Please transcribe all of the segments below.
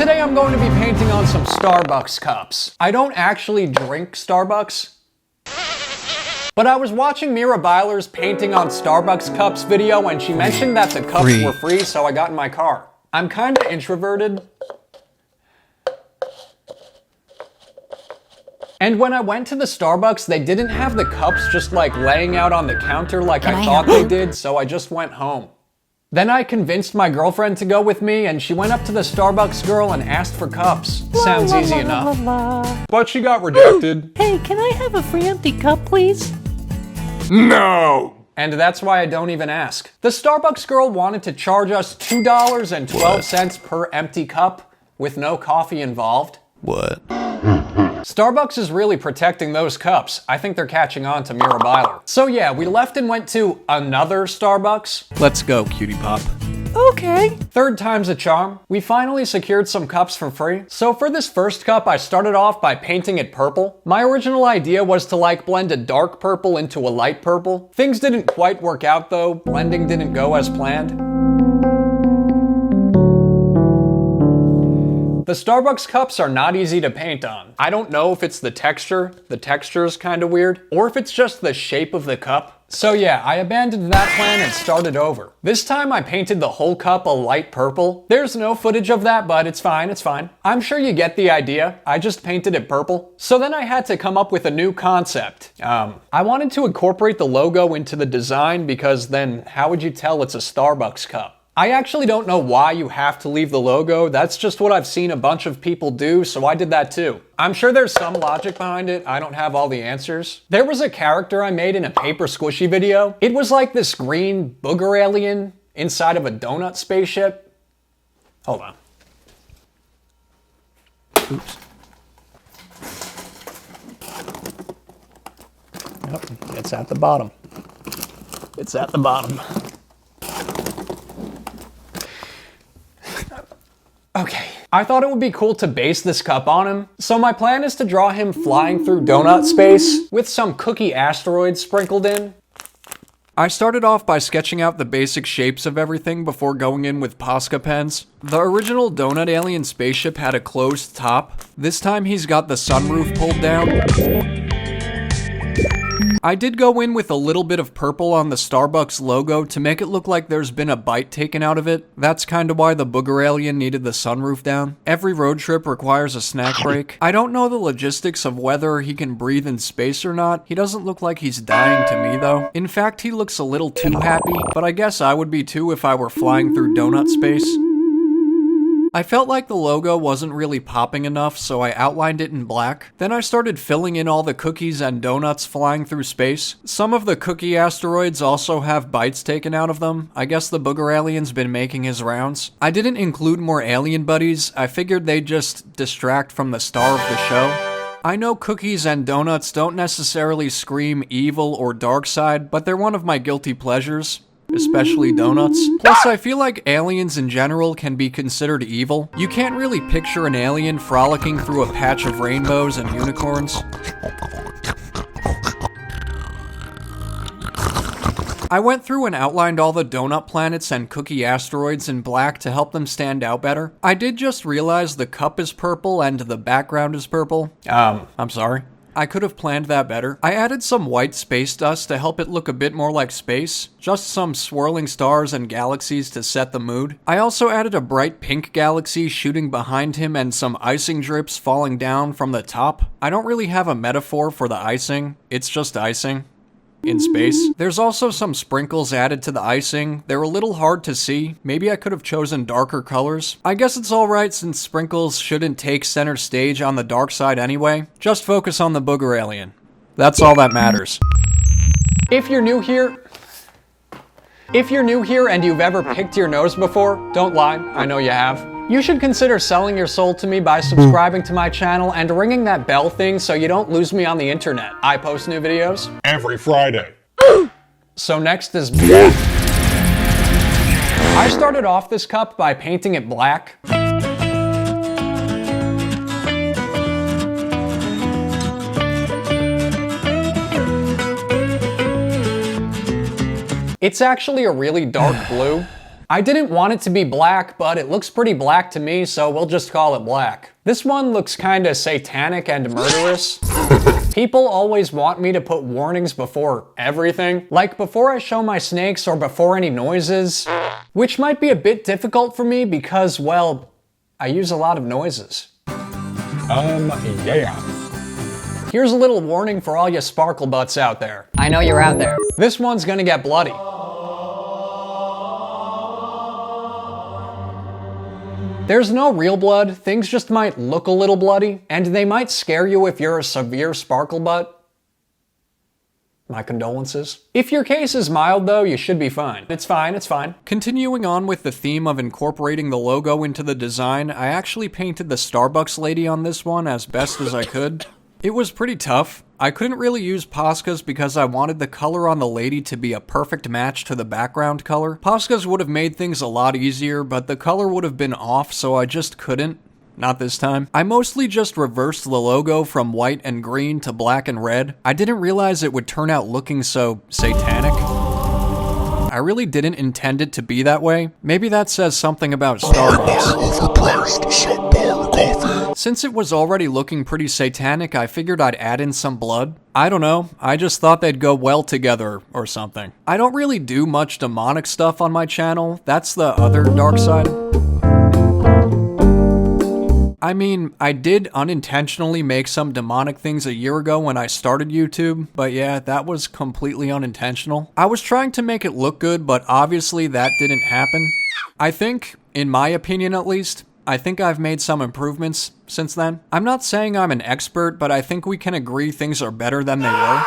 Today I'm going to be painting on some Starbucks cups. I don't actually drink Starbucks, but I was watching Mira Byler's painting on Starbucks cups video and she mentioned that the cups were free, so I got in my car. I'm kinda introverted. And when I went to the Starbucks, they didn't have the cups just like laying out on the counter like I thought they did, so I just went home. Then I convinced my girlfriend to go with me and she went up to the Starbucks girl and asked for cups. Sounds easy enough. But she got rejected. Hey, can I have a free empty cup, please? No! And that's why I don't even ask. The Starbucks girl wanted to charge us $2.12 per empty cup with no coffee involved. What? Starbucks is really protecting those cups. I think they're catching on to Mira Byler. So yeah, we left and went to another Starbucks. Let's go, cutie pop. Okay. Third time's a charm. We finally secured some cups for free. So for this first cup, I started off by painting it purple. My original idea was to like blend a dark purple into a light purple. Things didn't quite work out though. Blending didn't go as planned. The Starbucks cups are not easy to paint on. I don't know if it's the texture is kind of weird, or if it's just the shape of the cup. So yeah, I abandoned that plan and started over. This time I painted the whole cup a light purple. There's no footage of that, but it's fine, it's fine. I'm sure you get the idea. I just painted it purple. So then I had to come up with a new concept. I wanted to incorporate the logo into the design because then how would you tell it's a Starbucks cup? I actually don't know why you have to leave the logo. That's just what I've seen a bunch of people do, so I did that too. I'm sure there's some logic behind it. I don't have all the answers. There was a character I made in a Paper Squishy video. It was like this green booger alien inside of a donut spaceship. Hold on. Oops. Yep, it's at the bottom. It's at the bottom. Okay, I thought it would be cool to base this cup on him, so my plan is to draw him flying through donut space with some cookie asteroids sprinkled in. I started off by sketching out the basic shapes of everything before going in with posca pens. The original donut alien spaceship had a closed top. This time he's got the sunroof pulled down. I did go in with a little bit of purple on the Starbucks logo to make it look like there's been a bite taken out of it. That's kinda why the booger alien needed the sunroof down. Every road trip requires a snack break. I don't know the logistics of whether he can breathe in space or not. He doesn't look like he's dying to me though. In fact, he looks a little too happy, but I guess I would be too if I were flying through donut space. I felt like the logo wasn't really popping enough, so I outlined it in black. Then I started filling in all the cookies and donuts flying through space. Some of the cookie asteroids also have bites taken out of them. I guess the booger alien's been making his rounds. I didn't include more alien buddies. I figured they'd just distract from the star of the show. I know cookies and donuts don't necessarily scream evil or dark side, but they're one of my guilty pleasures. Especially donuts. Plus, I feel like aliens in general can be considered evil. You can't really picture an alien frolicking through a patch of rainbows and unicorns. I went through and outlined all the donut planets and cookie asteroids in black to help them stand out better. I did just realize the cup is purple and the background is purple. I'm sorry. I could have planned that better. I added some white space dust to help it look a bit more like space. Just some swirling stars and galaxies to set the mood. I also added a bright pink galaxy shooting behind him and some icing drips falling down from the top. I don't really have a metaphor for the icing. It's just icing. In space. There's also some sprinkles added to the icing. They're a little hard to see. Maybe I could have chosen darker colors. I guess it's alright since sprinkles shouldn't take center stage on the dark side anyway. Just focus on the booger alien. That's all that matters. If you're new here and you've ever picked your nose before, don't lie, I know you have. You should consider selling your soul to me by subscribing to my channel and ringing that bell thing so you don't lose me on the internet. I post new videos every Friday. So next is black. I started off this cup by painting it black. It's actually a really dark blue. I didn't want it to be black, but it looks pretty black to me, so we'll just call it black. This one looks kinda satanic and murderous. People always want me to put warnings before everything, like before I show my snakes or before any noises, which might be a bit difficult for me because, well, I use a lot of noises. Yeah. Here's a little warning for all you sparkle butts out there. I know you're out there. This one's gonna get bloody. There's no real blood, things just might look a little bloody, and they might scare you if you're a severe sparkle butt. My condolences. If your case is mild though, you should be fine. It's fine, it's fine. Continuing on with the theme of incorporating the logo into the design, I actually painted the Starbucks lady on this one as best as I could. It was pretty tough. I couldn't really use poscas because I wanted the color on the lady to be a perfect match to the background color. Poscas would have made things a lot easier, but the color would have been off, so I just couldn't. Not this time. I mostly just reversed the logo from white and green to black and red. I didn't realize it would turn out looking so satanic. I really didn't intend it to be that way. Maybe that says something about Starbucks. Since it was already looking pretty satanic, I figured I'd add in some blood. I don't know, I just thought they'd go well together or something. I don't really do much demonic stuff on my channel. That's the other dark side. I mean, I did unintentionally make some demonic things a year ago when I started YouTube, but yeah, that was completely unintentional. I was trying to make it look good, but obviously that didn't happen. I think, in my opinion at least, I think I've made some improvements since then. I'm not saying I'm an expert, but I think we can agree things are better than they were.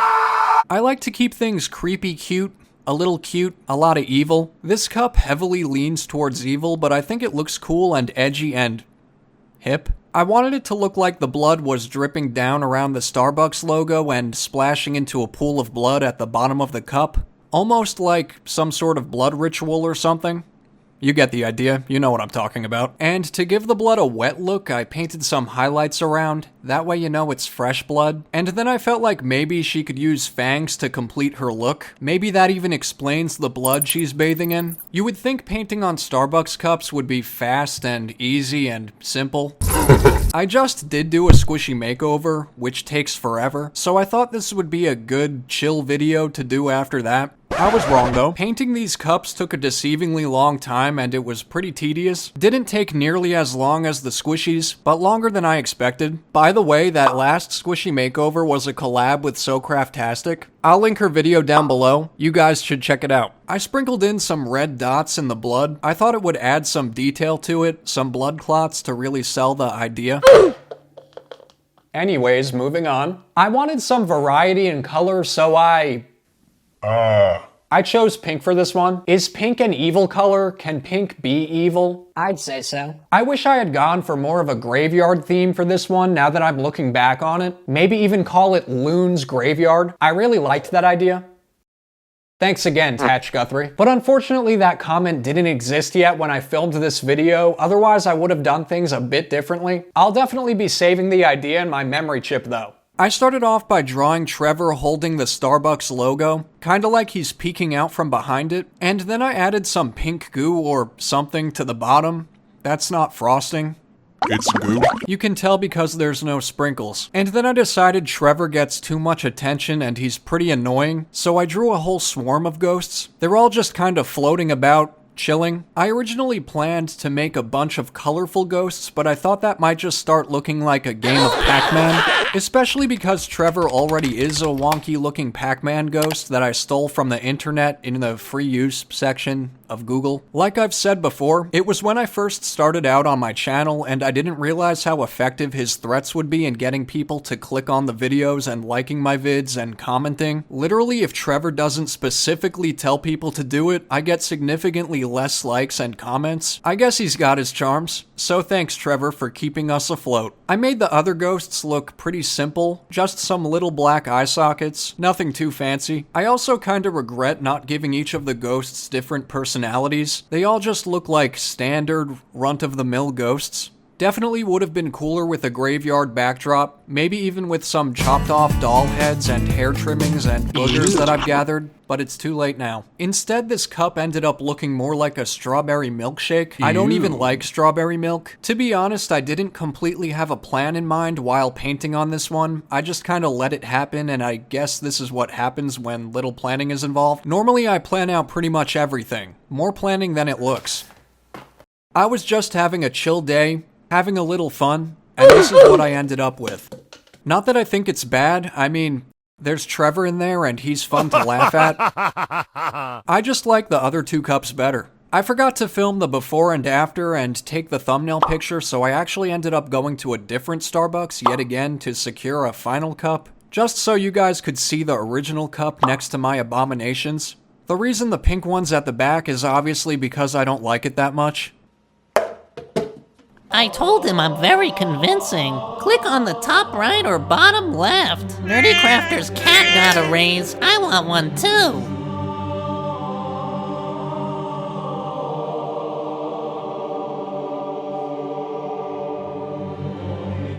I like to keep things creepy cute, a little cute, a lot of evil. This cup heavily leans towards evil, but I think it looks cool and edgy and hip. I wanted it to look like the blood was dripping down around the Starbucks logo and splashing into a pool of blood at the bottom of the cup. Almost like some sort of blood ritual or something. You get the idea, you know what I'm talking about. And to give the blood a wet look, I painted some highlights around. That way you know it's fresh blood. And then I felt like maybe she could use fangs to complete her look. Maybe that even explains the blood she's bathing in. You would think painting on Starbucks cups would be fast and easy and simple. I just did do a squishy makeover, which takes forever, so I thought this would be a good, chill video to do after that. I was wrong though. Painting these cups took a deceivingly long time and it was pretty tedious. Didn't take nearly as long as the squishies, but longer than I expected. By the way, that last squishy makeover was a collab with SoCraftastic. I'll link her video down below. You guys should check it out. I sprinkled in some red dots in the blood. I thought it would add some detail to it, some blood clots to really sell the idea. Anyways, moving on. I wanted some variety in color, so I chose pink for this one. Is pink an evil color? Can pink be evil? I'd say so. I wish I had gone for more of a graveyard theme for this one now that I'm looking back on it. Maybe even call it Loon's Graveyard. I really liked that idea. Thanks again, Tatch Guthrie. But unfortunately that comment didn't exist yet when I filmed this video, otherwise I would have done things a bit differently. I'll definitely be saving the idea in my memory chip though. I started off by drawing Trevor holding the Starbucks logo, kinda like he's peeking out from behind it, and then I added some pink goo or something to the bottom. That's not frosting. It's goo. You can tell because there's no sprinkles. And then I decided Trevor gets too much attention and he's pretty annoying, so I drew a whole swarm of ghosts. They're all just kind of floating about, chilling. I originally planned to make a bunch of colorful ghosts, but I thought that might just start looking like a game of Pac-Man, especially because Trevor already is a wonky looking Pac-Man ghost that I stole from the internet in the free use section of Google. Like I've said before, it was when I first started out on my channel and I didn't realize how effective his threats would be in getting people to click on the videos and liking my vids and commenting. Literally, if Trevor doesn't specifically tell people to do it, I get significantly less likes and comments. I guess he's got his charms. So thanks, Trevor, for keeping us afloat. I made the other ghosts look pretty simple, just some little black eye sockets, nothing too fancy. I also kinda regret not giving each of the ghosts different personalities. They all just look like standard, run-of-the-mill ghosts. Definitely would have been cooler with a graveyard backdrop, maybe even with some chopped off doll heads and hair trimmings and boogers that I've gathered, but it's too late now. Instead, this cup ended up looking more like a strawberry milkshake. I don't even like strawberry milk. To be honest, I didn't completely have a plan in mind while painting on this one. I just kinda let it happen, and I guess this is what happens when little planning is involved. Normally, I plan out pretty much everything. More planning than it looks. I was just having a chill day, having a little fun, and this is what I ended up with. Not that I think it's bad, I mean, there's Trevor in there and he's fun to laugh at. I just like the other two cups better. I forgot to film the before and after and take the thumbnail picture, so I actually ended up going to a different Starbucks yet again to secure a final cup, just so you guys could see the original cup next to my abominations. The reason the pink one's at the back is obviously because I don't like it that much. I told him I'm very convincing. Click on the top right or bottom left. Nerdy Crafter's cat got a raise. I want one too.